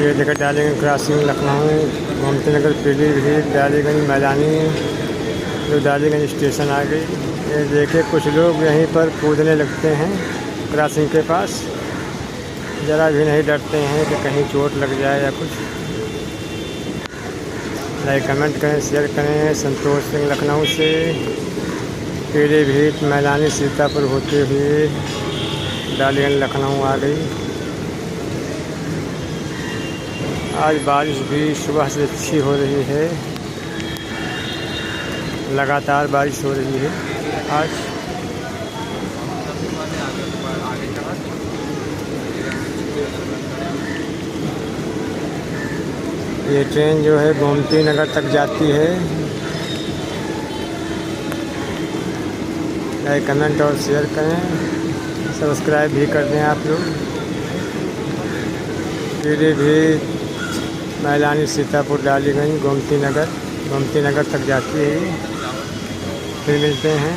ये देखिए डालीगंज क्रॉसिंग लखनऊ गोमती नगर पीलीभीत डालीगंज मैदानी जो डालीगंज स्टेशन आ गई। ये देखिए कुछ लोग यहीं पर कूदने लगते हैं क्रॉसिंग के पास, ज़रा भी नहीं डरते हैं कि कहीं चोट लग जाए या कुछ। लाइक कमेंट करें, शेयर करें। संतोष सिंह लखनऊ से पीलीभीत मैदानी सीतापुर होते हुए डालीगंज लखनऊ आ गई। आज बारिश भी सुबह से अच्छी हो रही है, लगातार बारिश हो रही है आज। ये ट्रेन जो है गोमती नगर तक जाती है। लाइक कमेंट और शेयर करें, सब्सक्राइब भी कर दें आप लोग। पीलीभीत मैदानी सीतापुर डालीगंज गोमती नगर तक जाती है। फिर मिलते हैं।